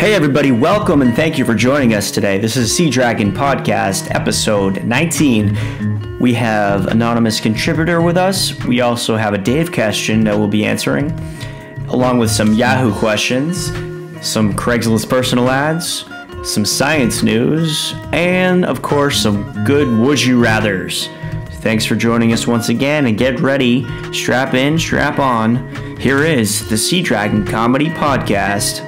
Hey everybody, welcome and thank you for joining us today. This is Sea Dragon Podcast, episode 19. We have anonymous contributor with us. We also have a Dave question that we'll be answering, along with some Yahoo questions, some Craigslist personal ads, some science news, and of course some good would you rathers. Thanks for joining us once again, and get ready, strap in, strap on. Here is the Sea Dragon Comedy Podcast.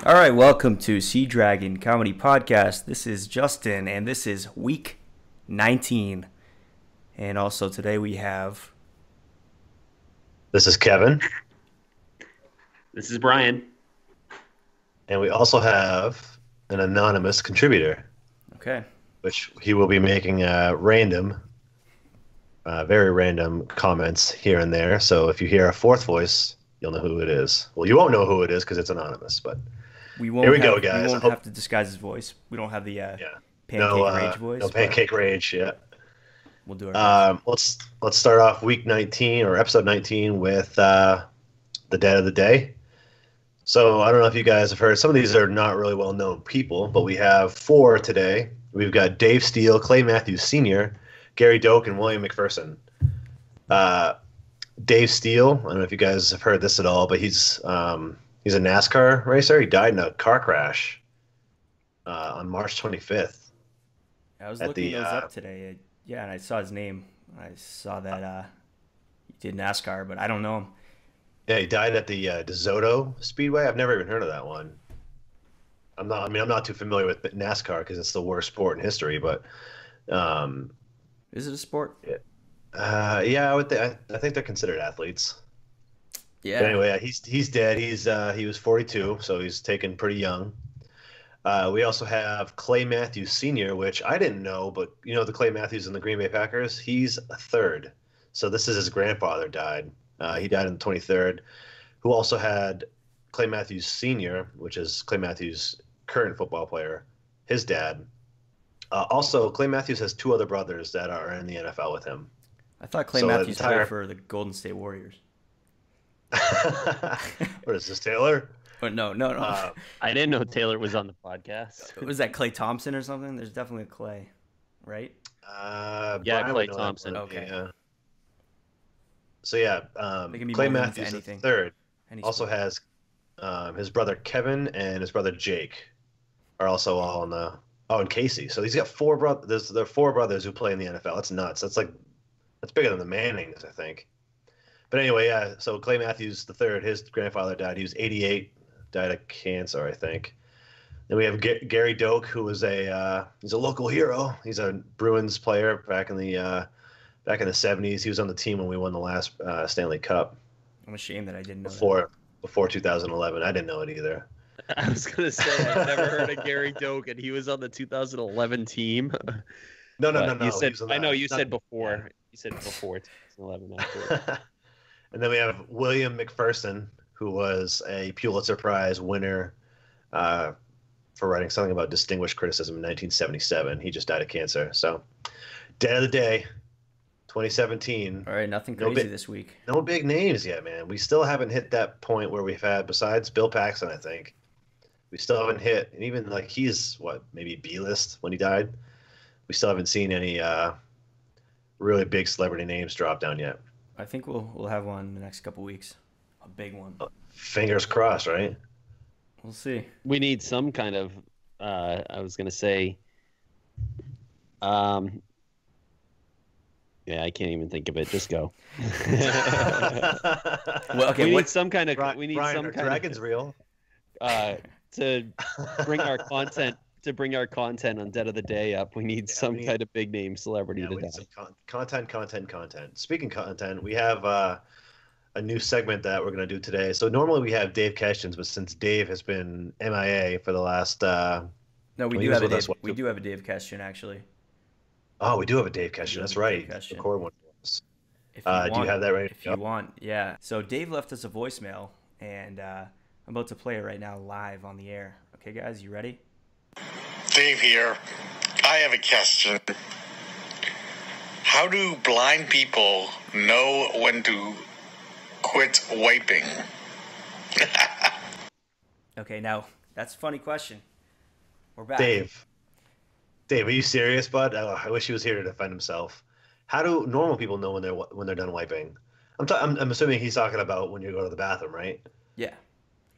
All right, welcome to Sea Dragon Comedy Podcast. This is Justin, and this is week 19. And also today we have... This is Kevin. This is Brian. And we also have an anonymous contributor. Okay. Which he will be making very random comments here and there. So if you hear a fourth voice, you'll know who it is. Well, you won't know who it is because it's anonymous, but... Here we go, guys. We won't have to disguise his voice. We don't have the pancake rage voice. No pancake rage, yeah. We'll do it. Let's start off week 19 or episode 19 with the dad of the day. So I don't know if you guys have heard. Some of these are not really well-known people, but we have 4 today. We've got Dave Steele, Clay Matthews Sr., Gary Doak, and William McPherson. Dave Steele, I don't know if you guys have heard this at all, but he's a NASCAR racer. He died in a car crash on March 25th. I was looking those up today. Yeah, and I saw his name. I saw that he did NASCAR, but I don't know him. Yeah, he died at the DeSoto Speedway. I've never even heard of that one. I'm not too familiar with NASCAR because it's the worst sport in history. But is it a sport? Yeah, I think they're considered athletes. Yeah. But anyway, he's dead. He was 42, so he's taken pretty young. We also have Clay Matthews Sr., which I didn't know, but you know the Clay Matthews in the Green Bay Packers. He's a third, so this is his grandfather died. He died on the 23rd. Who also had Clay Matthews Sr., which is Clay Matthews' current football player, his dad. Also, Clay Matthews has 2 other brothers that are in the NFL with him. I thought Clay Matthews played for the Golden State Warriors. What is this, Taylor? Oh, no. I didn't know Taylor was on the podcast. Was that Clay Thompson or something? There's definitely a Clay, right? Yeah, Clay Thompson. Okay. Yeah. So yeah, Clay Matthews the third also has his brother Kevin and his brother Jake are also all in the and Casey. So he's got 4 brothers. There are 4 brothers who play in the NFL. That's nuts. That's bigger than the Mannings, I think. But anyway, yeah, so Clay Matthews III, his grandfather died. He was 88, died of cancer, I think. Then we have Gary Doak, who was he's a local hero. He's a Bruins player back in the 70s. He was on the team when we won the last Stanley Cup. I'm ashamed that I didn't know before 2011. I didn't know it either. I was going to say, I've never heard of Gary Doak, and he was on the 2011 team. No. I know you said before. You said before 2011. And then we have William McPherson, who was a Pulitzer Prize winner for writing something about distinguished criticism in 1977. He just died of cancer. So, dad of the day, 2017. All right, nothing crazy this week. No big names yet, man. We still haven't hit that point where we've had, besides Bill Paxton, I think, we still haven't hit, and even like he's, maybe B-list when he died. We still haven't seen any really big celebrity names drop down yet. I think we'll have one in the next couple weeks. A big one. Fingers crossed, right? We'll see. We need some kind of, I was going to say, yeah, I can't even think of it. Just go. Well, okay. We need some kind of Dragon's real. To bring our content on Dead of the Day up, we need some kind of big name celebrity to die. Content. Speaking of content, we have a new segment that we're going to do today. So normally we have Dave Kestions, but since Dave has been MIA for the last no, we do have a Dave Kestion actually. Oh, we do have a Dave Kestion. That's right. Record one for us. Do you have that ready? If you want, yeah. So Dave left us a voicemail and I'm about to play it right now live on the air. Okay, guys, you ready? Dave here. I have a question. How do blind people know when to quit wiping? Okay, now that's a funny question. We're back. Dave, are you serious, bud? I wish he was here to defend himself. How do normal people know when they're done wiping? I'm assuming he's talking about when you go to the bathroom, right? Yeah.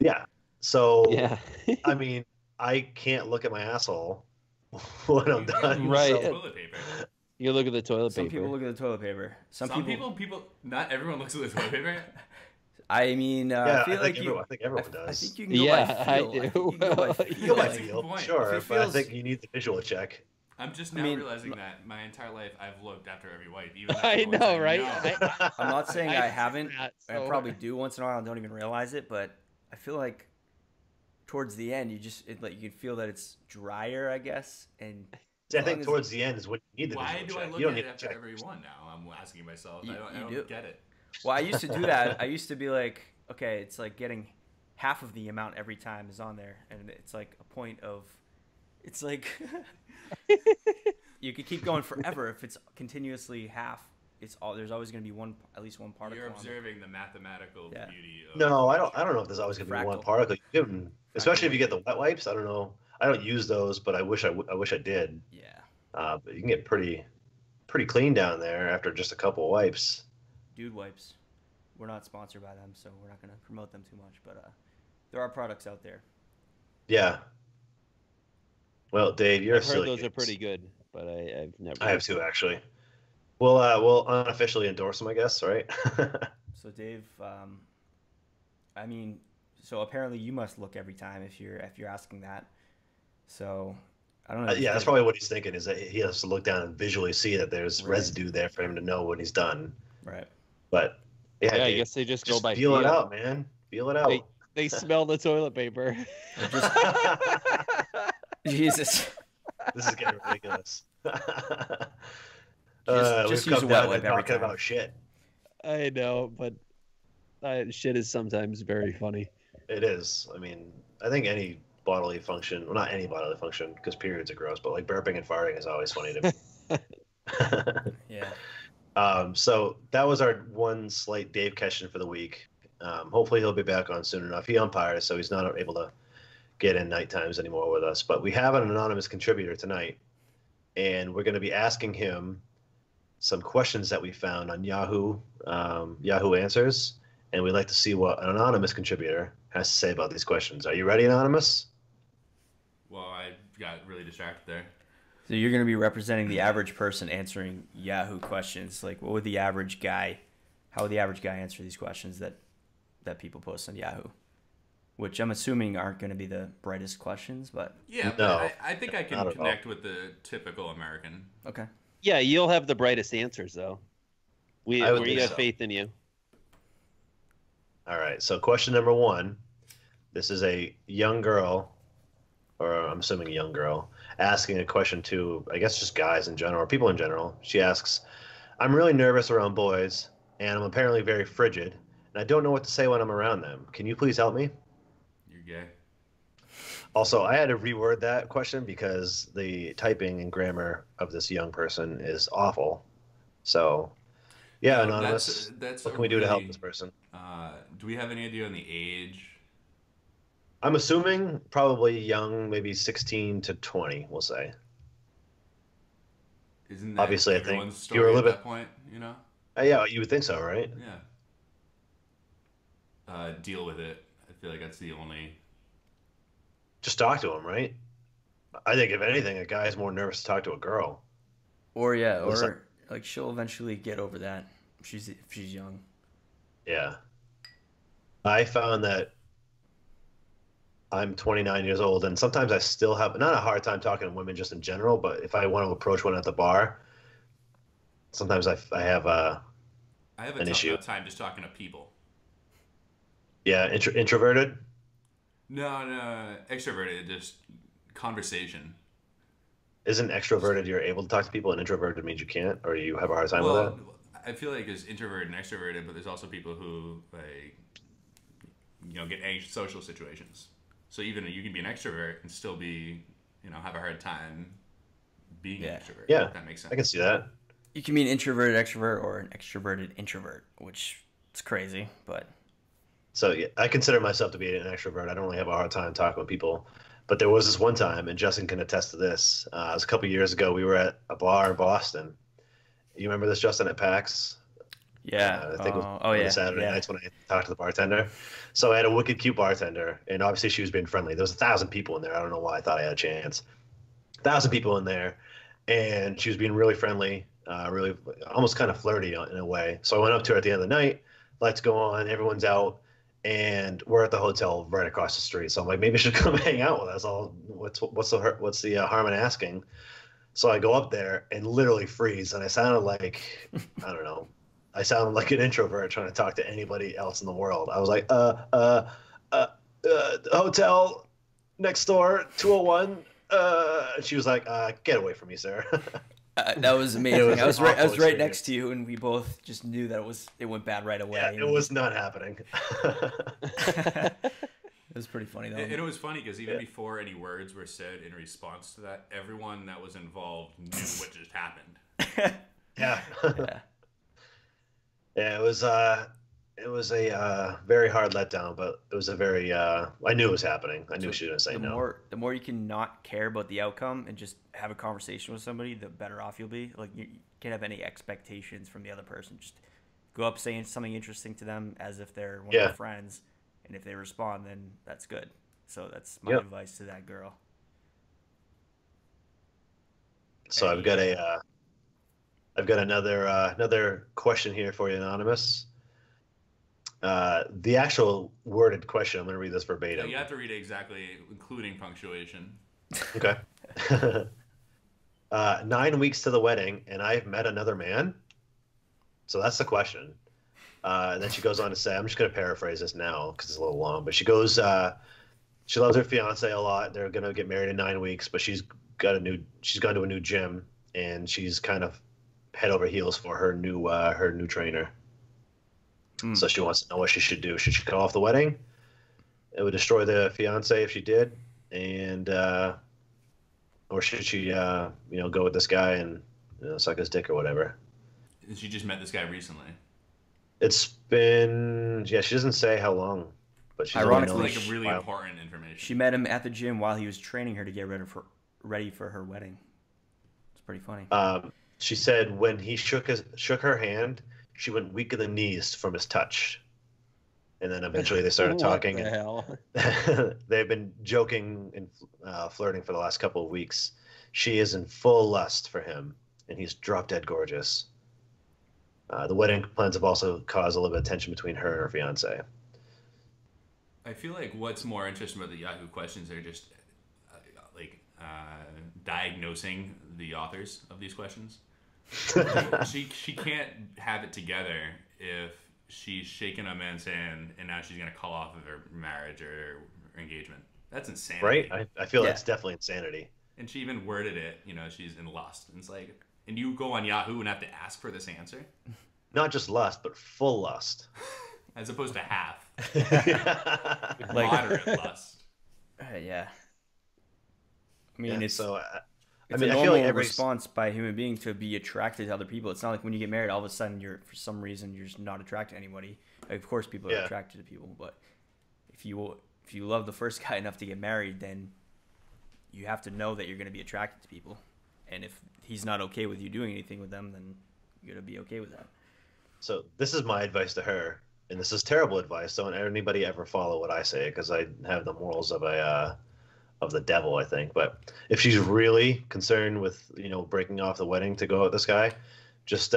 Yeah. So Yeah. I mean, I can't look at my asshole when I'm done. Right. So. Toilet paper. You look at the toilet Some paper. people look at the toilet paper. Some people. Not everyone looks at the toilet paper. I mean, Yeah, I feel like I think everyone does. I think you can go by feel. I do. I think you can go by feel. You go by That's a good feel, point. sure, If it but I feels- think you need the visual check. I'm just now realizing that my entire life I've looked after every wipe. Even I after the ones know, right? know. I'm not saying I I haven't. that, I so- probably do once in a while and don't even realize it, but I feel like towards the end, you can feel that it's drier, I guess. And See, I think towards the end is when you need the Why visual do check. I look you don't at need it after to check. every one now? I'm asking myself. You I don't do. get it. Well, I used to do that. I used to be like, okay, it's like getting half of the amount every time is on there, and it's like a point of, it's like you could keep going forever if it's continuously half. It's all there's always going to be at least one particle. You're on there. observing the mathematical beauty of No, I don't know if there's always going to be one Fractal. particle. You can, especially if you get the wet wipes. I don't know. I don't use those, but I wish I did. Yeah. But you can get pretty clean down there after just a couple of wipes. Dude Wipes. We're not sponsored by them, so we're not going to promote them too much. But there are products out there. Yeah. Well, Dave, you're I've a heard silly those are goose. pretty good, but I've never. I have two actually. We'll unofficially endorse them, I guess, right? So Dave, I mean, so apparently you must look every time if you're asking that. So I don't know. Yeah, that's probably what he's thinking. Is that he has to look down and visually see that there's Right. residue there for him to know when he's done. Right. But yeah, Yeah, I Dave, guess they just go by feel it feel. out, man. Feel it out. They smell the toilet paper. Jesus. This is getting ridiculous. Just we've use come a wet down to wipe every talking time. about shit. I know, but shit is sometimes very funny. It is. I mean, I think any bodily function, well, not any bodily function, because periods are gross, but like burping and farting is always funny to me. Yeah. So that was our one slight Dave Kestion for the week. Hopefully he'll be back on soon enough. He umpires, so he's not able to get in night times anymore with us. But we have an anonymous contributor tonight, and we're going to be asking him some questions that we found on Yahoo Answers, and we'd like to see what an anonymous contributor has to say about these questions. Are you ready, Anonymous? Well, I got really distracted there. So you're going to be representing the average person answering Yahoo questions. Like, what would the average guy? How would the average guy answer these questions that people post on Yahoo? Which I'm assuming aren't going to be the brightest questions, but Yeah, No, but I think I not can at all. connect with the typical American. okay. Yeah, you'll have the brightest answers though. We I would think have so. faith in you. All right. So question number one. This is a young girl, or I'm assuming a young girl, asking a question to, I guess, just guys in general, or people in general. She asks, I'm really nervous around boys, and I'm apparently very frigid, and I don't know what to say when I'm around them. Can you please help me? You're gay. Also, I had to reword that question because the typing and grammar of this young person is awful. So, yeah, No, Anonymous, that's what a can we do to help really- this person? Do we have any idea on the age? I'm assuming probably young, maybe 16 to 20, we'll say. Isn't that Obviously, I think everyone's you were a story at little that point? You know? Yeah, you would think so, right? Yeah. Deal with it. I feel like that's the only. Just talk to him, right? I think if anything, a guy is more nervous to talk to a girl. Or What's or like she'll eventually get over that. If she's young. Yeah. I found that I'm 29 years old, and sometimes I still have not a hard time talking to women just in general, but if I want to approach one at the bar, sometimes I have I have a an issue. tough time just talking to people. Introverted. No, extroverted, just conversation. Isn't extroverted you're able to talk to people, and introverted means you can't, or you have a hard time with that? I feel like there's introverted and extroverted, but there's also people who like get anxious social situations. So even you can be an extrovert and still be, have a hard time being an extrovert. Yeah, if that makes sense. I can see that. You can be an introverted extrovert or an extroverted introvert, which is crazy, but. So yeah, I consider myself to be an extrovert. I don't really have a hard time talking with people. But there was this one time, and Justin can attest to this. It was a couple of years ago. We were at a bar in Boston. You remember this, Justin, at PAX? Yeah. I think it was one of the Saturday nights when I talked to the bartender. So I had a wicked cute bartender, and obviously she was being friendly. There was 1,000 people in there. I don't know why I thought I had a chance. 1,000 people in there, and she was being really friendly, really almost kind of flirty in a way. So I went up to her at the end of the night. Lights go on. Everyone's out. And we're at the hotel right across the street. So I'm like, maybe she should come hang out with us. What's the harm in asking? So I go up there and literally freeze. And I sounded like, I don't know. I sounded like an introvert trying to talk to anybody else in the world. I was like, hotel next door, 201. And she was like, get away from me, sir. That was amazing. I was right next to you, and we both just knew that it went bad right away. Yeah, it was not happening. It was pretty funny though. It was funny because even before any words were said in response to that, everyone that was involved knew what just happened. Yeah. Yeah, it was a very hard letdown, but it was a very I knew it was happening. I knew she was gonna say no. The more you can not care about the outcome and just have a conversation with somebody, the better off you'll be. Like you can't have any expectations from the other person. Just go up saying something interesting to them as if they're one of your friends, and if they respond, then that's good. So that's my advice to that girl. So I've got another question here for you, Anonymous. The actual worded question, I'm going to read this verbatim. Yeah, you have to read it exactly, including punctuation. Okay. 9 weeks to the wedding, and I've met another man? So that's the question. And then she goes on to say, I'm just going to paraphrase this now because it's a little long, but she goes, she loves her fiance a lot. They're going to get married in 9 weeks, but she's gone to a new gym, and she's kind of head over heels for her new trainer. So she wants to know what she should do. Should she call off the wedding? It would destroy the fiance if she did, and or should she go with this guy and suck his dick or whatever? She just met this guy recently. It's been she doesn't say how long, but she's ironically like a really important information. She met him at the gym while he was training her to get ready for her wedding. It's pretty funny. She said when he shook her hand, she went weak in the knees from his touch. And then eventually they started talking. What the hell? They've been joking and flirting for the last couple of weeks. She is in full lust for him, and he's drop dead gorgeous. The wedding plans have also caused a little bit of tension between her and her fiance. I feel like what's more interesting about the Yahoo questions are just diagnosing the authors of these questions. she can't have it together if she's shaking a man's hand and now she's going to call off of her marriage or her engagement. That's insanity. Right? I feel that's definitely insanity. And she even worded it, she's in lust. And it's like, and you go on Yahoo and have to ask for this answer? Not just lust, but full lust. As opposed to half. Like, moderate lust. Yeah. I mean, it's so. It's a normal response by a human being to be attracted to other people. It's not like when you get married, all of a sudden for some reason you're just not attracted to anybody. Like, of course, people are attracted to people, but if you love the first guy enough to get married, then you have to know that you're going to be attracted to people. And if he's not okay with you doing anything with them, then you're going to be okay with that. So this is my advice to her, and this is terrible advice. Don't anybody ever follow what I say, because I have the morals of the devil, I think. But if she's really concerned with breaking off the wedding to go out with this guy, just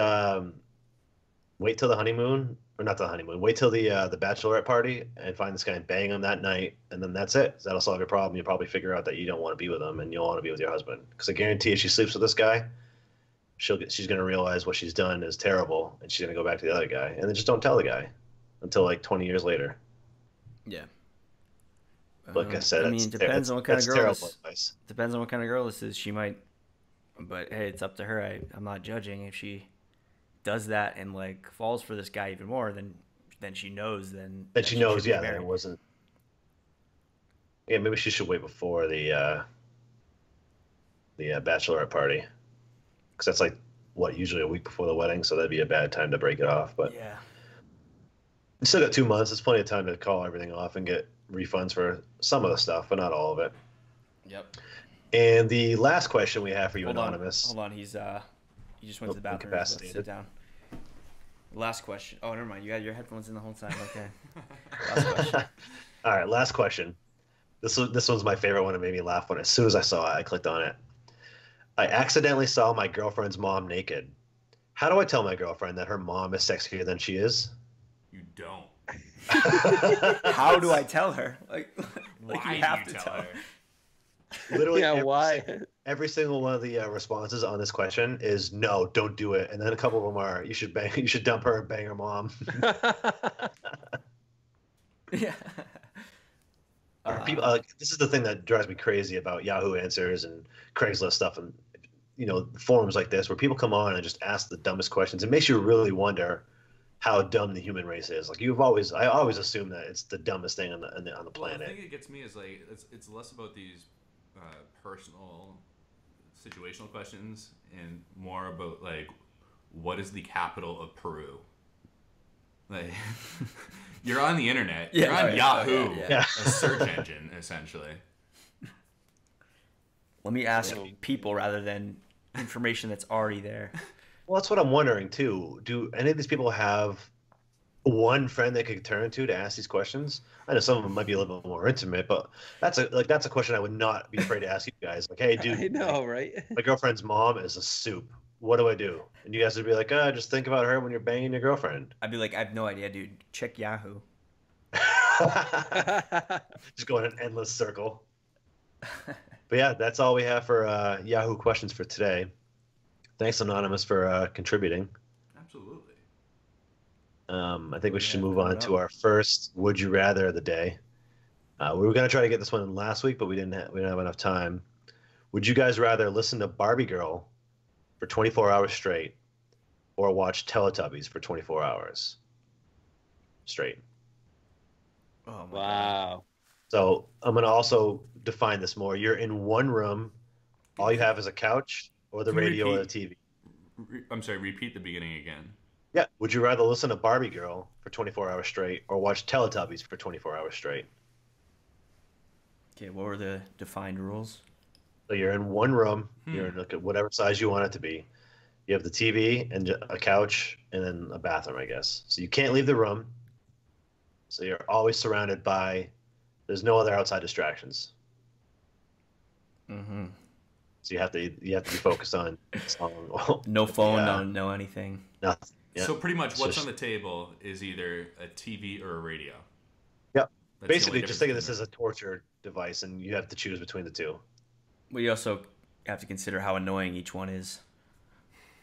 wait till the honeymoon, or not the honeymoon. Wait till the bachelorette party and find this guy and bang him that night, and then that's it. That'll solve your problem. You'll probably figure out that you don't want to be with him and you'll want to be with your husband. Because I guarantee if she sleeps with this guy, she's going to realize what she's done is terrible, and she's going to go back to the other guy. And then just don't tell the guy until like 20 years later. Yeah. Like I said, it depends on what kind of girl this. Depends on what kind of girl this is. She might, but hey, it's up to her. I'm not judging. If she does that and falls for this guy even more, then she knows. Then she knows. Yeah, that it wasn't Yeah, maybe she should wait before the bachelorette party, because that's like usually a week before the wedding, so that'd be a bad time to break it off. But yeah, we still got 2 months. There's plenty of time to call everything off and get refunds for some of the stuff, but not all of it. Yep. And the last question we have for you, Anonymous. Hold on. He just went to the bathroom. Let's sit down. Last question. Oh, never mind. You had your headphones in the whole time. Okay. Last question. All right, last question. This one's my favorite one. It made me laugh when as soon as I saw it, I clicked on it. I accidentally saw my girlfriend's mom naked. How do I tell my girlfriend that her mom is sexier than she is? You don't. How do I tell her? Why you have do you to tell her? Literally, Yeah, why? Every single one of the responses on this question is no, don't do it, and then a couple of them are you should dump her and bang her mom. Yeah. People, this is the thing that drives me crazy about Yahoo Answers and Craigslist stuff, and forums like this where people come on and just ask the dumbest questions. It makes you really wonder how dumb the human race is. Like I always assume that it's the dumbest thing on the planet. The thing that gets me is like it's less about these personal, situational questions and more about like what is the capital of Peru? Like you're on the internet. Yeah, you're on Yahoo, Yeah. a search engine essentially. Let me ask people rather than information that's already there. Well, that's what I'm wondering too. Do any of these people have one friend they could turn to ask these questions? I know some of them might be a little bit more intimate, but that's a question I would not be afraid to ask you guys. Like, hey, dude, I know, right? my girlfriend's mom is a soup. What do I do? And you guys would be like, just think about her when you're banging your girlfriend. I'd be like, I have no idea, dude. Check Yahoo. Just go in an endless circle. But yeah, that's all we have for Yahoo questions for today. Thanks, Anonymous, for contributing. Absolutely. I think we should move on to our first Would You Rather of the day. We were going to try to get this one in last week, but we didn't have enough time. Would you guys rather listen to Barbie Girl for 24 hours straight or watch Teletubbies for 24 hours straight? Oh, my Wow. So I'm going to also define this more. You're in one room. All you have is a couch or the radio or the TV. I'm sorry, repeat the beginning again. Yeah. Would you rather listen to Barbie Girl for 24 hours straight or watch Teletubbies for 24 hours straight? Okay, what were the defined rules? So you're in one room. You're in whatever size you want it to be. You have the TV and a couch and then a bathroom, I guess. So you can't leave the room. So you're always surrounded by. There's no other outside distractions. Mm-hmm. So you have to be focused on song. No phone, no anything. Nothing. Yeah. So pretty much what's on the table is either a TV or a radio. Yep. That's Basically, just think of this as a torture device, and you have to choose between the two. We also have to consider how annoying each one is.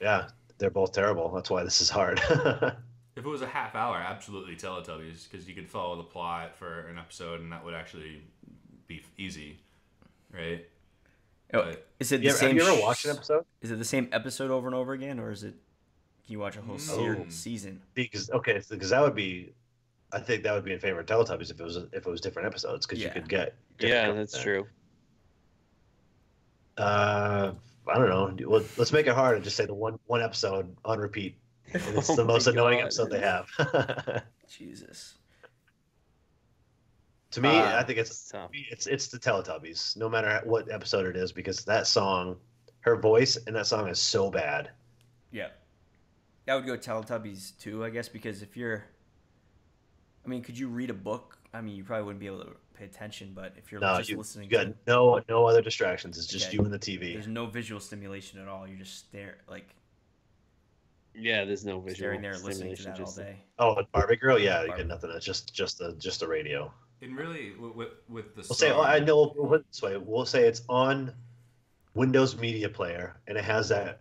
Yeah, they're both terrible. That's why this is hard. If it was a half hour, absolutely Teletubbies, because you could follow the plot for an episode, and that would actually be easy, right? But Is it the same? Have you ever watched an episode? Is it the same episode over and over again, or is it? Can you watch a whole season? Because that would be. I think that would be in favor of Teletubbies if it was different episodes, because you could get. Yeah, that's true. I don't know. Well, let's make it hard and just say the one episode on repeat. And it's the most annoying episode they have. Jesus. To me, I think it's the Teletubbies, no matter what episode it is, because that song, her voice in that song is so bad. Yeah. I would go Teletubbies too, I guess, because if you're... I mean, could you read a book? I mean, you probably wouldn't be able to pay attention, but if you're just listening you got no other distractions. It's just you and the TV. There's no visual stimulation at all. You're just Yeah, there's no visual staring there listening to that all day. Oh, Barbie Girl? Yeah, you get nothing. It's just the radio. And really, with the We'll say it's on Windows Media Player, and it has that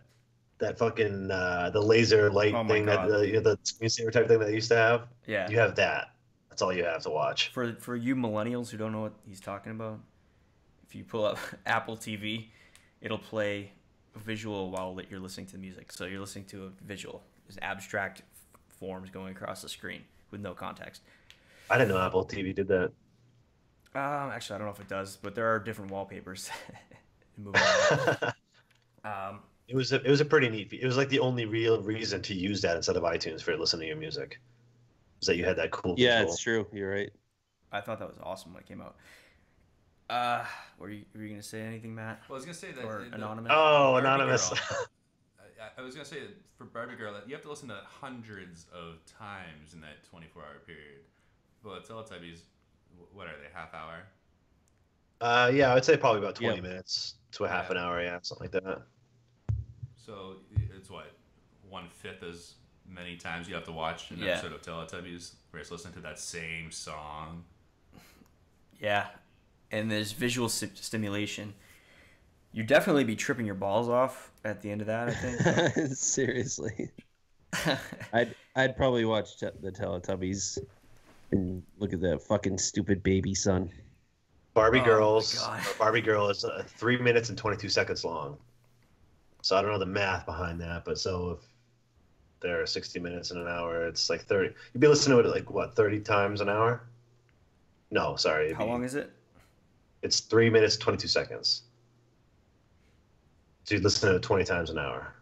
fucking the laser light thing that the screensaver type thing that they used to have. Yeah, you have that. That's all you have to watch. For you millennials who don't know what he's talking about, if you pull up Apple TV, it'll play visual while you're listening to the music. So you're listening to a visual. There's abstract forms going across the screen with no context. I didn't know Apple TV did that. Actually, I don't know if it does, but there are different wallpapers. It was a pretty neat. It was like the only real reason to use that instead of iTunes for listening to your music. Is that you had that cool. Yeah, visual. It's true. You're right. I thought that was awesome when it came out. Were you gonna say anything, Matt? Well, I was gonna say that Anonymous. Oh, Anonymous. I was gonna say that for Barbie Girl, that you have to listen to that hundreds of times in that 24-hour period. But Teletubbies, what are they? Half hour? Yeah, I'd say probably about 20 minutes to a half an hour. Yeah, something like that. So it's what 1/5 as many times you have to watch an episode of Teletubbies, where it's listening to that same song. Yeah, and there's visual stimulation. You'd definitely be tripping your balls off at the end of that, I think. Seriously. I'd probably watch the Teletubbies and look at that fucking stupid baby son. Barbie Girl is 3 minutes and 22 seconds long. So I don't know the math behind that, but so if there are 60 minutes in an hour, it's like 30. You'd be listening to it like what, 30 times an hour? No, sorry. How long is it? It's 3 minutes 22 seconds. So you'd listen to it 20 times an hour.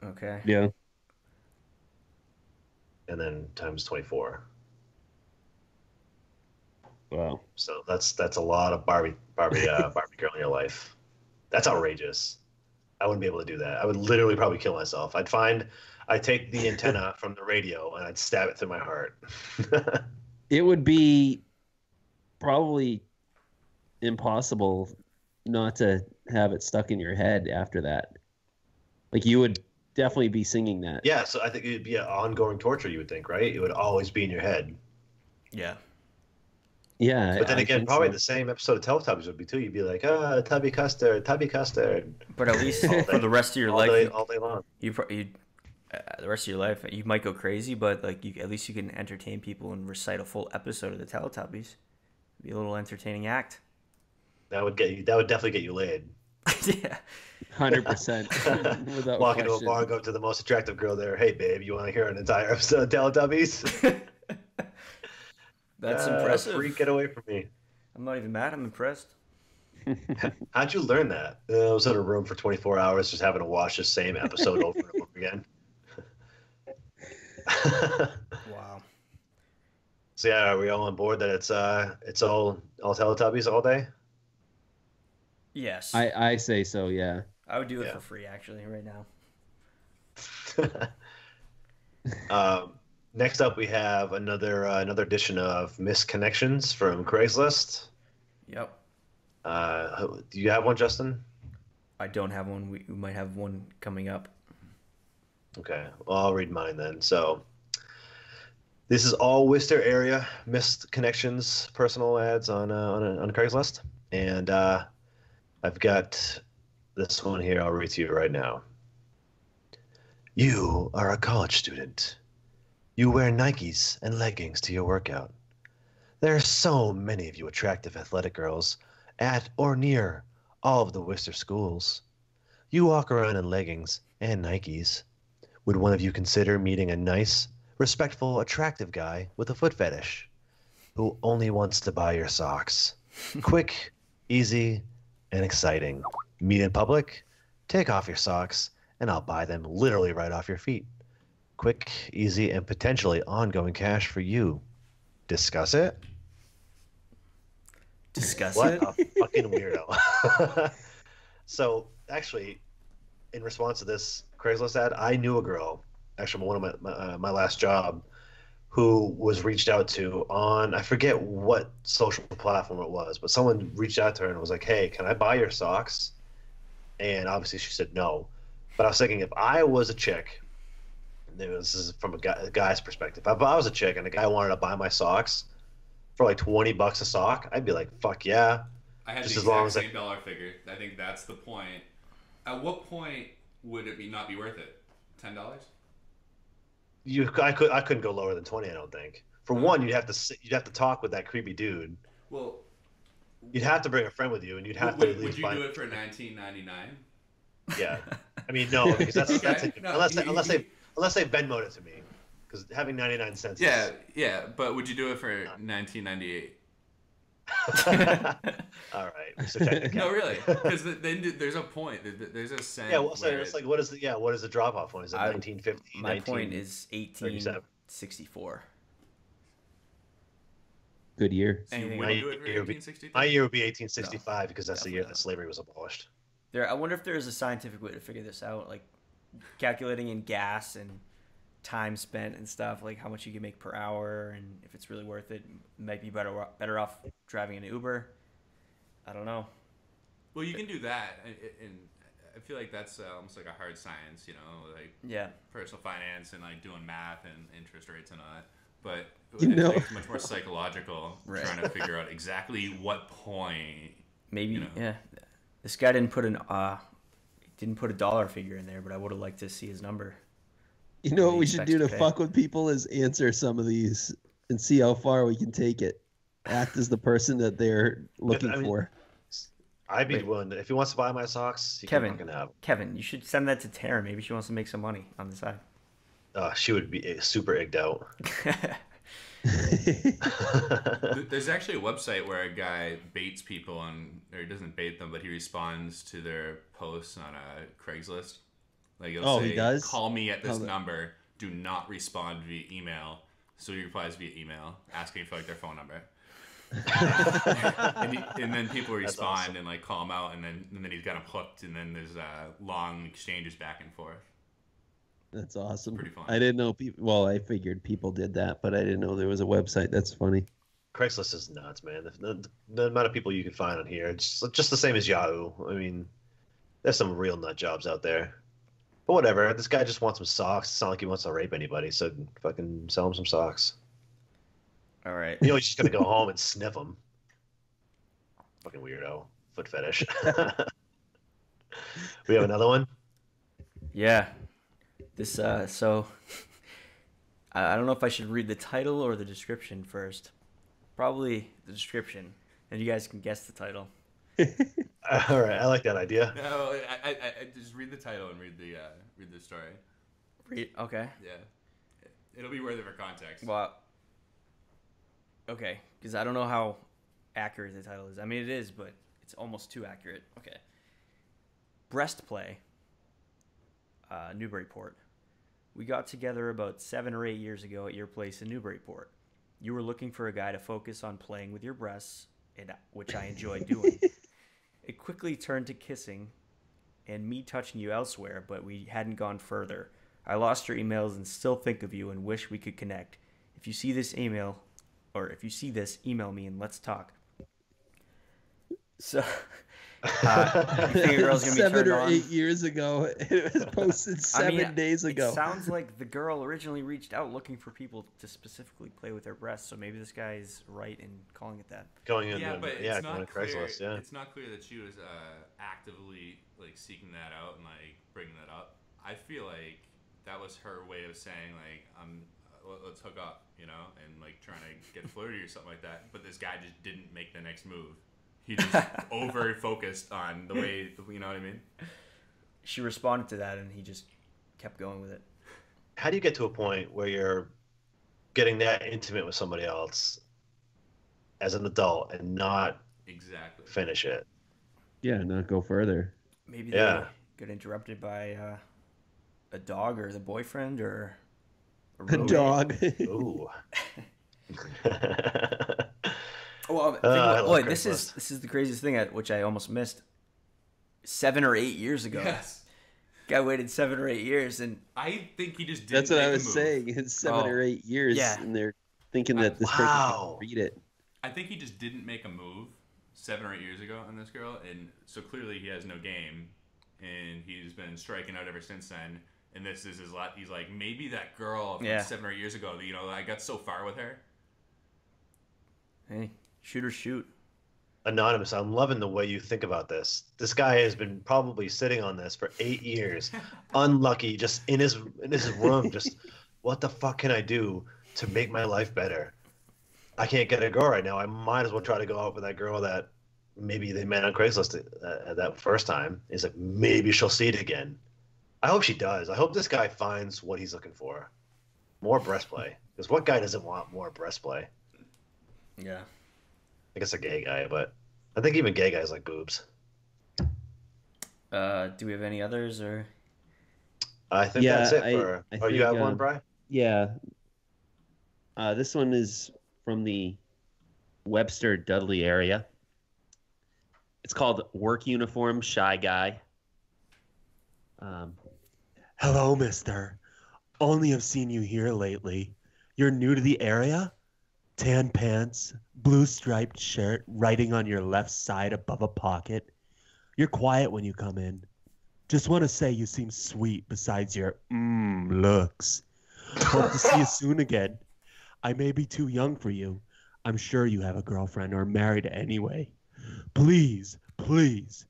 Okay. Yeah. And then times 24. Wow. So that's a lot of Barbie Girl in your life. That's outrageous. I wouldn't be able to do that. I would literally probably kill myself. I'd take the antenna from the radio and I'd stab it through my heart. It would be probably impossible not to have it stuck in your head after that. Like you would definitely be singing that. Yeah, so I think it'd be an ongoing torture, you would think, right? It would always be in your head. Yeah. Yeah. But then again, probably the same episode of Teletubbies would be too. You'd be like, Tubby Custard. But at least for the rest of your life, all day long. The rest of your life, you might go crazy, but like at least you can entertain people and recite a full episode of the Teletubbies. It'd be a little entertaining act. That would definitely get you laid. Yeah. 100%. Walk into a bar and go up to the most attractive girl there. Hey, babe, you want to hear an entire episode of Teletubbies? That's impressive. Freak, get away from me. I'm not even mad. I'm impressed. How'd you learn that? I was in a room for 24 hours just having to watch the same episode over and over again. Wow. So yeah, are we all on board that it's all Teletubbies all day? Yes. I say so, yeah. I would do it for free, actually, right now. Next up, we have another edition of Missed Connections from Craigslist. Yep. Do you have one, Justin? I don't have one. We might have one coming up. Okay. Well, I'll read mine then. So this is all Worcester area Missed Connections personal ads on Craigslist, and I've got this one here. I'll read to you right now. You are a college student. You wear Nikes and leggings to your workout. There are so many of you attractive athletic girls at or near all of the Worcester schools. You walk around in leggings and Nikes. Would one of you consider meeting a nice, respectful, attractive guy with a foot fetish who only wants to buy your socks? Quick, easy, and exciting. Meet in public, take off your socks, and I'll buy them literally right off your feet. Quick, easy, and potentially ongoing cash for you. Discuss it? Discuss what it? What a fucking weirdo. So, actually, in response to this Craigslist ad, I knew a girl, actually one of my last job, who was reached out to on, I forget what social platform it was, but someone reached out to her and was like, hey, can I buy your socks? And obviously she said no. But I was thinking, if I was a chick, this is from a guy's perspective, if I was a chick and a guy wanted to buy my socks for like $20 a sock, I'd be like, fuck yeah. I had just the as long exact as same dollar figure. I think that's the point. At what point would it not be worth it? $10? I couldn't go lower than 20. I don't think. For one, you'd have to talk with that creepy dude. Well, you'd have to bring a friend with you, and you'd have to. Would you do it for $19.99? Yeah, I mean no, because that's Okay. unless they Venmoed it to me, because having 99 cents. Yeah, but would you do it for 1998? All right. So no, really, because then there's a point. There's a cent. Yeah. Well, so it's like, what is the drop off point? Is it 1950? My point is 1864. Good year. So you wouldn't do it for 1863? My year would be 1865 because that's the year that slavery was abolished. I wonder if there is a scientific way to figure this out, like calculating in gas and time spent and stuff, like how much you can make per hour, and if it's really worth it. Might be better off driving an Uber. I don't know. Well, you can do that, and I feel like that's almost like a hard science, you know, like personal finance and like doing math and interest rates and all that. But it's much more psychological, trying to figure out exactly what point. Maybe this guy didn't put a dollar figure in there, but I would have liked to see his number. You know what we should do to fuck with people is answer some of these and see how far we can take it. Act as the person that they're looking for. I'd be willing to, if he wants to buy my socks, he can fucking have them. Kevin, you should send that to Tara. Maybe she wants to make some money on the side. She would be super egged out. There's actually a website where a guy baits people or he doesn't bait them, but he responds to their posts on a Craigslist. Like he'll say, he does? Call me at this number. Do not respond via email. So he replies via email, asking for like their phone number. and then people respond and like call him out, and then he's got him hooked, and then there's long exchanges back and forth. That's awesome. Pretty fun. I didn't know people. Well, I figured people did that, but I didn't know there was a website. That's funny. Craigslist is nuts, man. The amount of people you can find on here, it's just the same as Yahoo. I mean, there's some real nut jobs out there. But whatever. This guy just wants some socks. It's not like he wants to rape anybody, so fucking sell him some socks. All right. You know, he's just gonna go home and sniff them. Fucking weirdo. Foot fetish. We have another one? Yeah. This so I don't know if I should read the title or the description first. Probably the description, and you guys can guess the title. All right, I like that idea. No, I just read the title and read the story. Okay. Yeah, it'll be worth it for context. Well, okay, because I don't know how accurate the title is. I mean, it is, but it's almost too accurate. Okay. Breastplay, Newburyport. We got together about 7 or 8 years ago at your place in Newburyport. You were looking for a guy to focus on playing with your breasts, which I enjoy doing. It quickly turned to kissing and me touching you elsewhere, but we hadn't gone further. I lost your emails and still think of you and wish we could connect. If you see this, email me and let's talk. So, you think a girl's gonna be 7 or on? 8 years ago. It was posted 7 days ago. It sounds like the girl originally reached out looking for people to specifically play with their breasts. So maybe this guy is right in calling it that. It's not clear. Craigslist, yeah. It's not clear that she was actively like seeking that out and like bringing that up. I feel like that was her way of saying like, let's hook up, you know, and like trying to get flirty or something like that. But this guy just didn't make the next move. He just over focused on the way, you know what I mean? She responded to that and he just kept going with it. How do you get to a point where you're getting that intimate with somebody else as an adult and not finish it? Yeah, not go further. Maybe they get interrupted by a dog or the boyfriend or a dog. Ooh. Well, this is the craziest thing which I almost missed. 7 or 8 years ago. Yes. Guy waited 7 or 8 years, and I think he just didn't. That's what I was saying. It's 7 or 8 years, and they're thinking that this person can read it. I think he just didn't make a move 7 or 8 years ago on this girl, and so clearly he has no game, and he's been striking out ever since then. And this is his lot. He's like, maybe that girl from 7 or 8 years ago. You know, I got so far with her. Hey. Shoot or shoot. Anonymous, I'm loving the way you think about this. This guy has been probably sitting on this for 8 years. Unlucky, just in his room, just what the fuck can I do to make my life better? I can't get a girl right now. I might as well try to go out with that girl that maybe they met on Craigslist that first time. He's like, maybe she'll see it again. I hope she does. I hope this guy finds what he's looking for. More breastplay. Because what guy doesn't want more breastplay? Yeah. I guess a gay guy, but I think even gay guys like boobs. Do we have any others or? I think that's it for. You have one, Bri? Yeah. This one is from the Webster Dudley area. It's called Work Uniform Shy Guy. Hello, mister. Only have seen you here lately. You're new to the area? Tan pants, blue striped shirt, writing on your left side above a pocket. You're quiet when you come in. Just want to say you seem sweet besides your looks. Hope to see you soon again. I may be too young for you. I'm sure you have a girlfriend or married anyway. Please, please,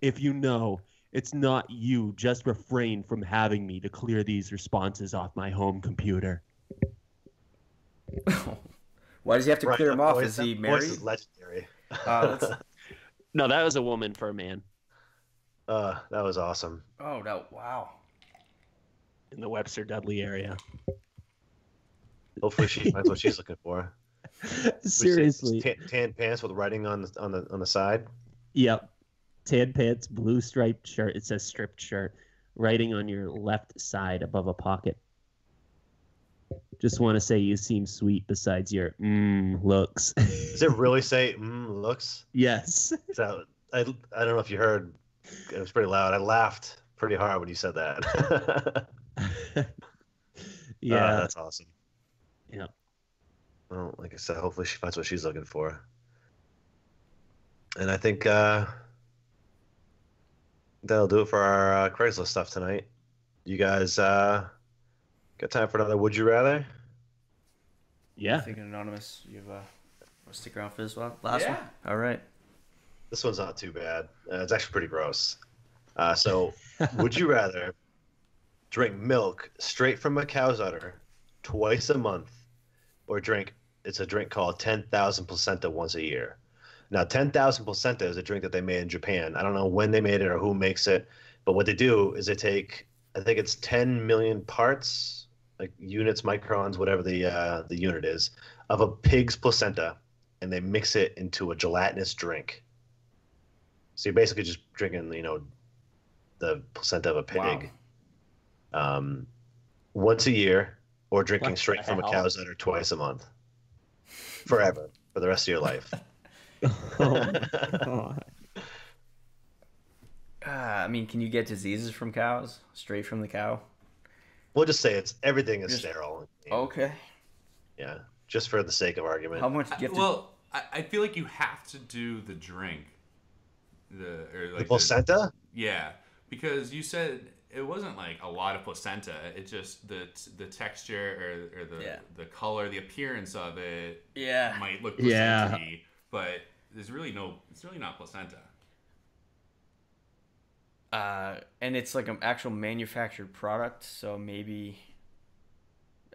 if you know it's not you, just refrain from having me to clear these responses off my home computer. Why does he have to clear him off? Is he married? Voice is legendary. No, that was a woman for a man. That was awesome. Oh, no. Wow. In the Webster Dudley area. Hopefully she finds what she's looking for. Seriously. Tan pants with writing on the side. Yep. Tan pants, blue striped shirt. It says stripped shirt. Writing on your left side above a pocket. Just want to say you seem sweet besides your looks. Does it really say looks? Yes. So I don't know if you heard. It was pretty loud. I laughed pretty hard when you said that. Yeah. That's awesome. Yeah. Well, like I said, hopefully she finds what she's looking for. And I think that'll do it for our Craigslist stuff tonight. You guys got time for another Would You Rather? Yeah. I think Anonymous, you want to stick around for this one? Last one? All right. This one's not too bad. It's actually pretty gross. So, would you rather drink milk straight from a cow's udder twice a month, or it's a drink called 10,000 Placenta once a year? Now, 10,000 Placenta is a drink that they made in Japan. I don't know when they made it or who makes it, but what they do is they take, I think it's 10 million parts, like units, microns, whatever the unit is, of a pig's placenta, and they mix it into a gelatinous drink. So you're basically just drinking, the placenta of a pig. Wow. Once a year, or drinking straight from a cow's udder twice a month. Forever. For the rest of your life. Oh my God. I mean, can you get diseases from cows? Straight from the cow? We'll just say everything is sterile. Okay. Yeah. Just for the sake of argument. How much do you have to... Well, I feel like you have to do the drink. The placenta? Yeah. Because you said it wasn't like a lot of placenta. It just the texture or the color, the appearance of it might look placenta-y, but it's really not placenta. And it's like an actual manufactured product, so maybe,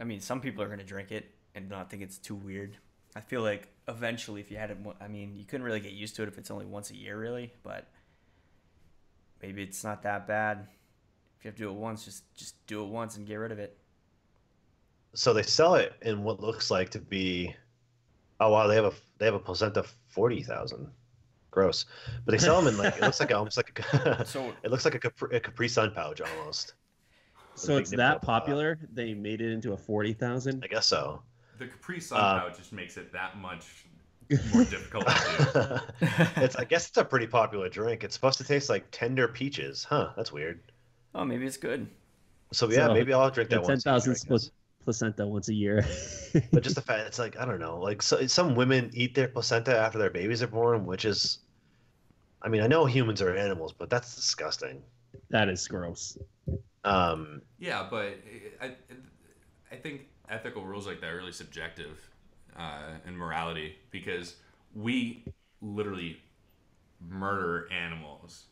I mean, some people are going to drink it and not think it's too weird. I feel like eventually if you had it, I mean, you couldn't really get used to it if it's only once a year, really, but maybe it's not that bad. If you have to do it once, just do it once and get rid of it. So they sell it in what looks like to be, oh wow, they have a placenta 40,000. Gross. But they sell them in it looks like almost like it looks like a Capri Sun pouch almost. So it's that popular? They made it into a 40,000? I guess so. The Capri Sun pouch just makes it that much more difficult to do. I guess it's a pretty popular drink. It's supposed to taste like tender peaches. Huh, that's weird. Oh, maybe it's good. So yeah, maybe I'll drink that once. 10,000 placenta once a year. But just the fact, it's like, I don't know, like some women eat their placenta after their babies are born, which is, I mean, I know humans are animals, but that's disgusting. That is gross. Yeah, but I think ethical rules like that are really subjective in morality, because we literally murder animals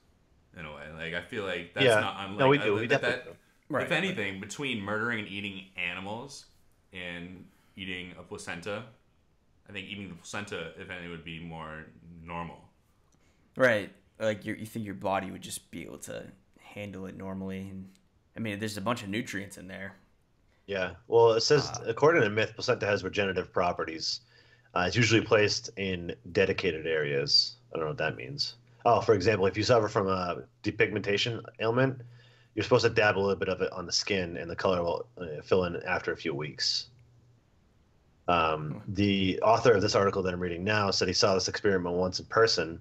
in a way. Like, I feel like that's not unlike... No, we do. We definitely do. Right. If anything, between murdering and eating animals and eating a placenta, I think eating the placenta, if anything, would be more normal. Right. Like, you think your body would just be able to handle it normally. And I mean, there's a bunch of nutrients in there. Yeah. Well, it says, according to myth, placenta has regenerative properties. It's usually placed in dedicated areas. I don't know what that means. Oh, for example, if you suffer from a depigmentation ailment, you're supposed to dab a little bit of it on the skin, and the color will fill in after a few weeks. The author of this article that I'm reading now said he saw this experiment once in person.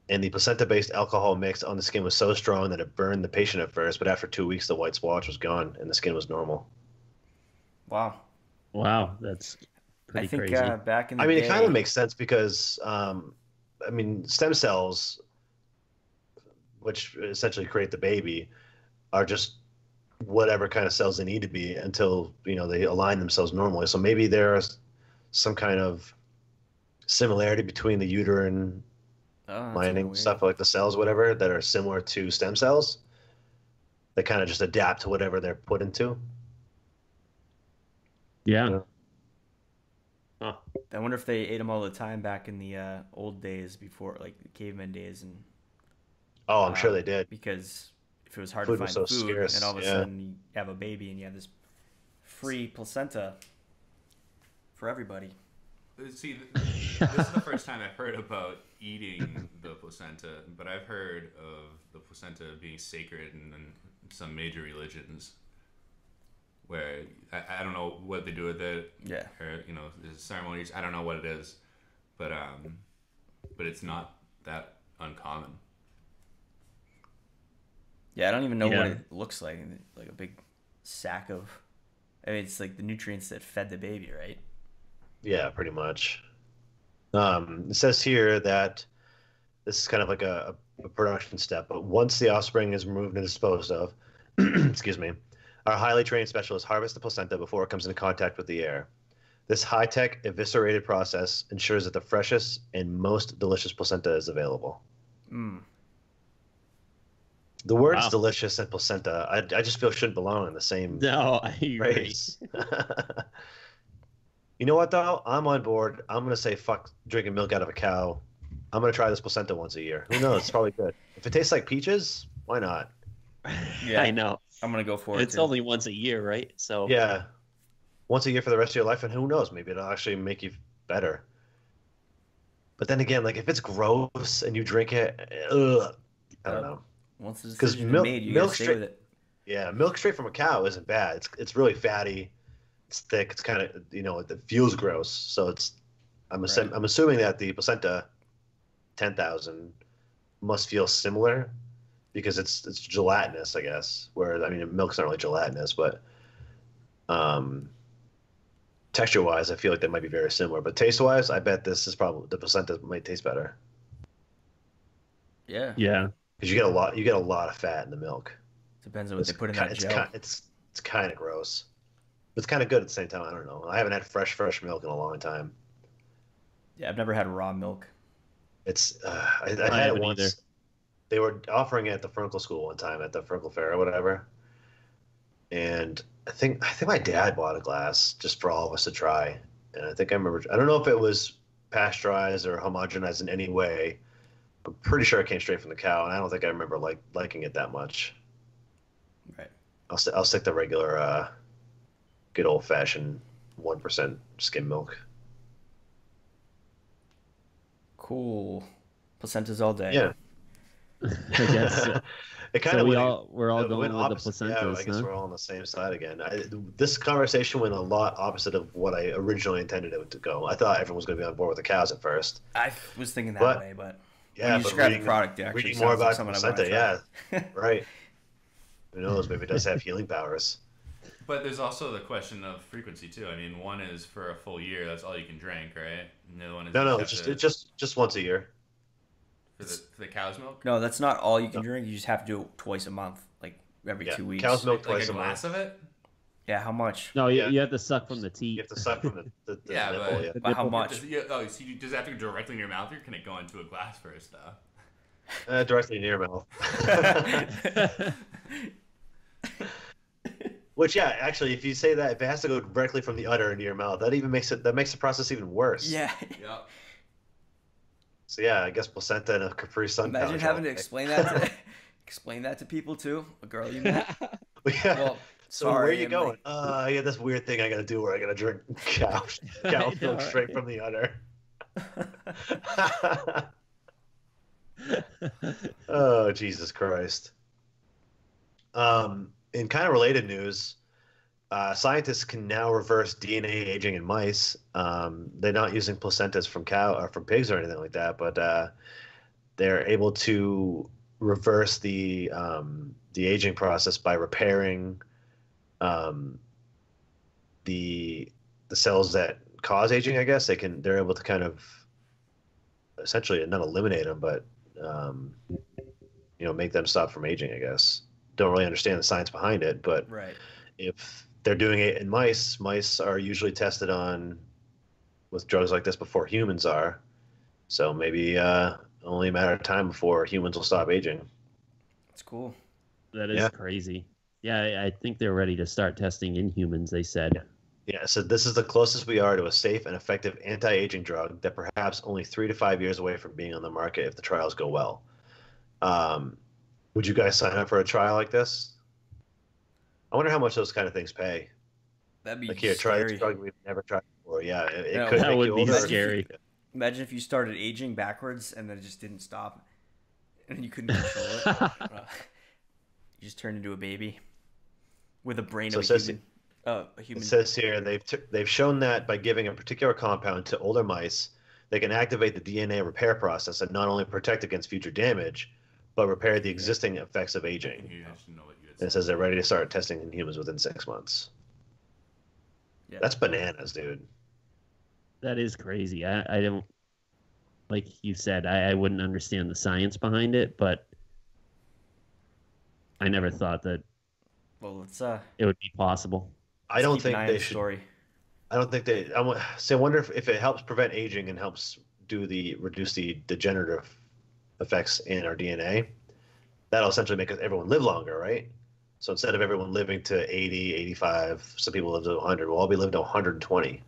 And the placenta-based alcohol mix on the skin was so strong that it burned the patient at first, but after 2 weeks, the white splotch was gone and the skin was normal. Wow. Wow, that's pretty crazy. Back in the day, it kind of makes sense because, stem cells, which essentially create the baby, are just whatever kind of cells they need to be until, they align themselves normally. So maybe there's some kind of similarity between the uterine lining stuff, like the cells, whatever, that are similar to stem cells. They kind of just adapt to whatever they're put into. Yeah. Huh. I wonder if they ate them all the time back in the old days, before, like, the caveman days. And I'm sure they did. Because if it was hard to find food, scarce, and all of a sudden you have a baby and you have this free placenta for everybody. See, this is the first time I've heard about eating the placenta, but I've heard of the placenta being sacred in some major religions, where I don't know what they do with it. Yeah. Or, there's ceremonies. I don't know what it is, but it's not that uncommon. Yeah, I don't even know what it looks like. Like a big sack of... it's like the nutrients that fed the baby, right? Yeah, pretty much. It says here that this is kind of like a production step, but once the offspring is removed and disposed of, excuse me, our highly trained specialists harvest the placenta before it comes into contact with the air. This high-tech eviscerated process ensures that the freshest and most delicious placenta is available. Mm. The words delicious and placenta, I just feel shouldn't belong in the same phrase. You know what, though? I'm on board. I'm going to say fuck drinking milk out of a cow. I'm going to try this placenta once a year. Who knows? It's probably good. If it tastes like peaches, why not? Yeah, I know. I'm going to go for it. It's only once a year, right? So yeah. Once a year for the rest of your life, and who knows? Maybe it'll actually make you better. But then again, like, if it's gross and you drink it, I don't know. Once the decision's made, you gotta stay with it. Yeah, milk straight from a cow isn't bad. It's really fatty. It's thick. It's kind of, it feels gross. So I'm assuming that the placenta 10,000 must feel similar because it's gelatinous, I guess. Where milk's not really gelatinous, but texture-wise, I feel like they might be very similar. But taste-wise, I bet this is probably the placenta might taste better. Yeah. Yeah. Because you get a lot of fat in the milk. Depends on what they put in that gel. It's kind of gross. It's kind of good at the same time. I don't know. I haven't had fresh milk in a long time. Yeah, I've never had raw milk. It's I had it once. Either. They were offering it at the Frunkle School one time at the Frunkle Fair or whatever, and I think my dad bought a glass just for all of us to try. And I think I remember. I don't know if it was pasteurized or homogenized in any way. I'm pretty sure it came straight from the cow, and I don't think I remember liking it that much. Right. I'll stick to regular. Good old-fashioned 1% skim milk. Cool. Placentas all day. Yeah. I guess. It kind of we're all going with the placentas. Yeah, I guess we're all on the same side again. This conversation went a lot opposite of what I originally intended it to go. I thought everyone was going to be on board with the cows at first. I was thinking that way, but yeah, you describe the product, actually reading more about like placenta, yeah, right. Who knows? Maybe it does have healing powers. But there's also the question of frequency too. One is for a full year. That's all you can drink, right? And the other one is it's just once a year. For the cow's milk. No, that's not all you can drink. You just have to do it twice a month, like every 2 weeks. Cow's milk like twice a glass of it. Yeah, how much? No, you have to suck from the teat. You have to suck from the nipple. Yeah. But how much? Does it have to go directly in your mouth, or can it go into a glass first, though? Directly in your mouth. Which, yeah, actually, if you say that, if it has to go directly from the udder into your mouth, that makes the process even worse. Yeah. Yep. So yeah, I guess placenta and a Capri Sun. Imagine having to explain that to people too. A girl you met. Yeah. Well, so where are you going? Yeah, this weird thing I gotta do where I gotta drink cow milk straight from the udder. Oh, Jesus Christ. In kind of related news, scientists can now reverse DNA aging in mice. They're not using placentas from cow or from pigs or anything like that, but they're able to reverse the aging process by repairing the cells that cause aging. I guess they're able to kind of essentially not eliminate them, but make them stop from aging. I guess don't really understand the science behind it, but if they're doing it in mice, mice are usually tested on with drugs like this before humans are. So maybe only a matter of time before humans will stop aging. That's cool. That is crazy. Yeah, I think they're ready to start testing in humans, they said. Yeah, so this is the closest we are to a safe and effective anti-aging drug that perhaps only 3 to 5 years away from being on the market if the trials go well. Would you guys sign up for a trial like this? I wonder how much those kind of things pay. That'd be like here, scary. try this drug we've never tried before. Yeah, it could that would be scary. Imagine if you started aging backwards and then it just didn't stop, and you couldn't control it. You just turned into a baby with a brain of a human. A human. It says here they've shown that by giving a particular compound to older mice, they can activate the DNA repair process and not only protect against future damage, but repair the existing effects of aging. It says they're ready to start testing in humans within 6 months. Yeah. That's bananas, dude. That is crazy. I don't, like you said, I wouldn't understand the science behind it, but I never thought that it would be possible. I don't think they should. I don't think they. I wonder if it helps prevent aging and helps reduce the degenerative effects in our DNA. That'll essentially make everyone live longer, right? So instead of everyone living to 80, 85, some people live to 100. We'll all be living to 120.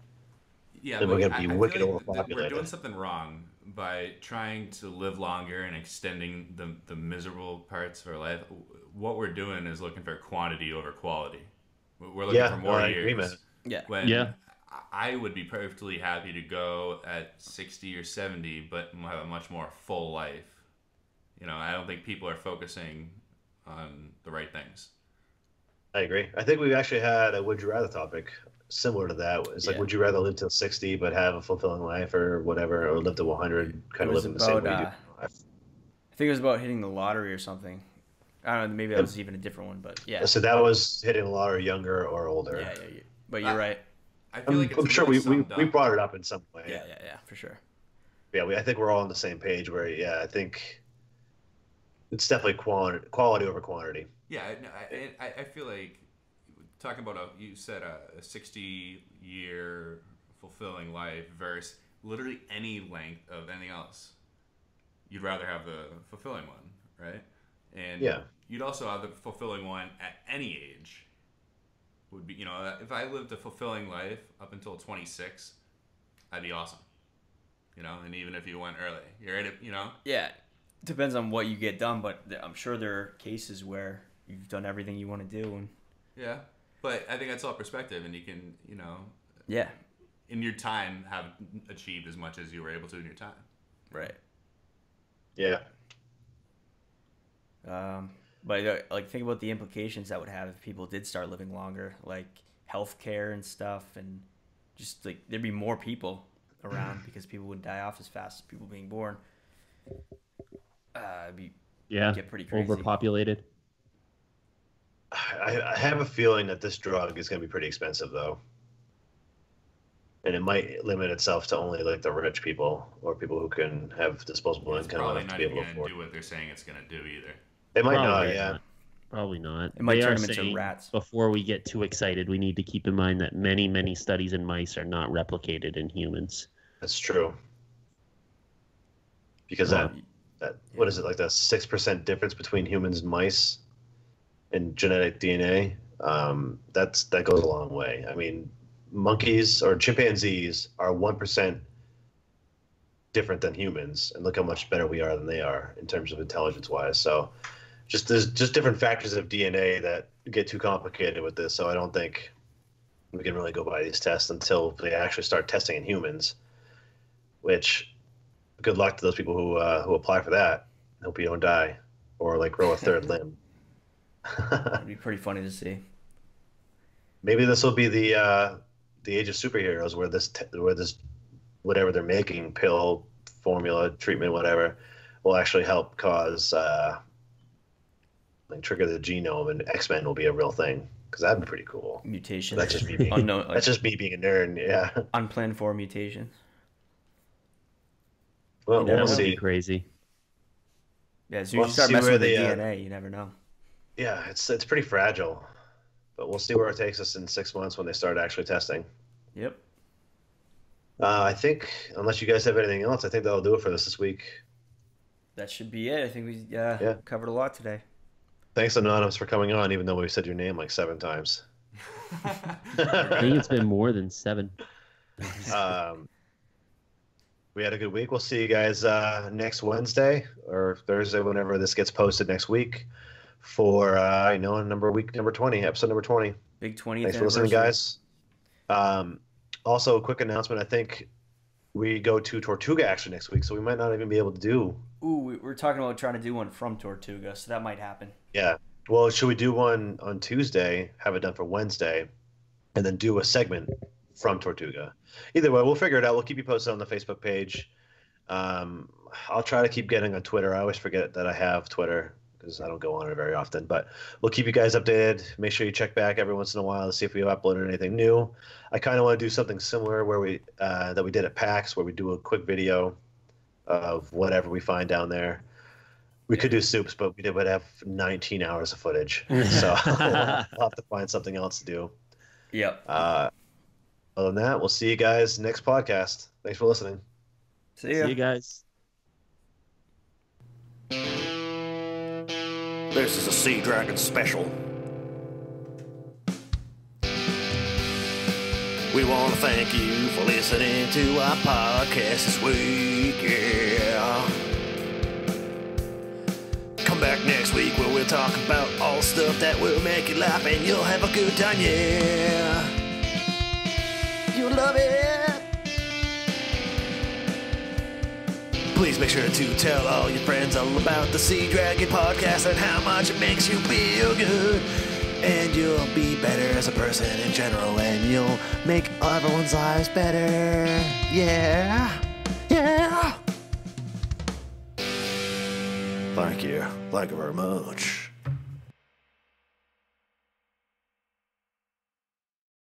Yeah, and we're going to be wicked overpopulated. We're doing something wrong by trying to live longer and extending the miserable parts of our life. What we're doing is looking for quantity over quality. We're looking for more years. Agree, man. When I would be perfectly happy to go at 60 or 70, but have a much more full life. I don't think people are focusing on the right things. I agree. I think we actually had a would you rather topic similar to that. It's like, would you rather live till 60 but have a fulfilling life or whatever, or live to 100, kind of living the same way you do life? I think it was about hitting the lottery or something. I don't know, maybe that was even a different one, but yeah. So that was hitting the lottery younger or older. Yeah. But you're right. I feel like I'm sure we brought it up in some way. Yeah, for sure. Yeah, I think we're all on the same page where, I think it's definitely quality over quantity. Yeah, I feel like talking about you said a 60-year fulfilling life versus literally any length of anything else. You'd rather have the fulfilling one, right? And you'd also have the fulfilling one at any age. Would be, if I lived a fulfilling life up until 26, that'd be awesome. And even if you went early, you're at it, Yeah, depends on what you get done, but I'm sure there are cases where you've done everything you want to do. And yeah, but I think that's all perspective, and you can, in your time, have achieved as much as you were able to in your time. Right. Yeah. But think about the implications that would have if people did start living longer, like healthcare and stuff, and just like there'd be more people around because people wouldn't die off as fast as people being born. Get pretty crazy. Overpopulated. I have a feeling that this drug is going to be pretty expensive, though, and it might limit itself to only like the rich people or people who can have disposable income enough to be able to afford. It's probably not even going to do what they're saying it's going to do either. They might not, Probably not. It might turn them into rats. Before we get too excited, we need to keep in mind that many, many studies in mice are not replicated in humans. That's true. Because what is it, like the 6% difference between humans and mice in genetic DNA? That goes a long way. I mean, monkeys or chimpanzees are 1% different than humans, and look how much better we are than they are in terms of intelligence-wise. So there's just different factors of DNA that get too complicated with this. So I don't think we can really go by these tests until they actually start testing in humans. Which, good luck to those people who apply for that. Hope you don't die or like grow a third limb. It'd be pretty funny to see. Maybe this will be the age of superheroes, where this whatever they're making, pill, formula, treatment, whatever, will actually help cause like trigger the genome, and X-Men will be a real thing, because that'd be pretty cool. Mutations. That's just me being that's just me being a nerd. Yeah. Unplanned for mutations. Well, we'll see. Be crazy. Yeah, so you start messing with the DNA, you never know. Yeah, it's pretty fragile, but we'll see where it takes us in 6 months when they start actually testing. Yep. I think, unless you guys have anything else, I think that'll do it for this week. That should be it. I think we covered a lot today. Thanks, Anonymous, for coming on, even though we said your name like 7 times. I think it's been more than 7. We had a good week. We'll see you guys next Wednesday or Thursday, whenever this gets posted next week, for week number 20, episode number 20. Big 20th. Thanks for listening, guys. Also, a quick announcement. I think we go to Tortuga actually next week, so we might not even be able to do. Ooh, we're talking about trying to do one from Tortuga, so that might happen. Yeah. Well, should we do one on Tuesday, have it done for Wednesday, and then do a segment from Tortuga? Either way, we'll figure it out. We'll keep you posted on the Facebook page. I'll try to keep getting on Twitter. I always forget that I have Twitter because I don't go on it very often. But we'll keep you guys updated. Make sure you check back every once in a while to see if we have uploaded anything new. I kind of want to do something similar where that we did at PAX, where we do a quick video of whatever we find down there. We could do soups, but we would have 19 hours of footage. So we'll have to find something else to do. Yep. Other than that, we'll see you guys next podcast. Thanks for listening. See ya. See you guys. This is a Sea Dragon special. We want to thank you for listening to our podcast this week, yeah. Come back next week where we'll talk about all stuff that will make you laugh and you'll have a good time, yeah. You'll love it. Please make sure to tell all your friends all about the Sea Dragon podcast and how much it makes you feel good. And you'll be better as a person in general, and you'll make everyone's lives better. Yeah. Yeah. Thank you. Thank you very much.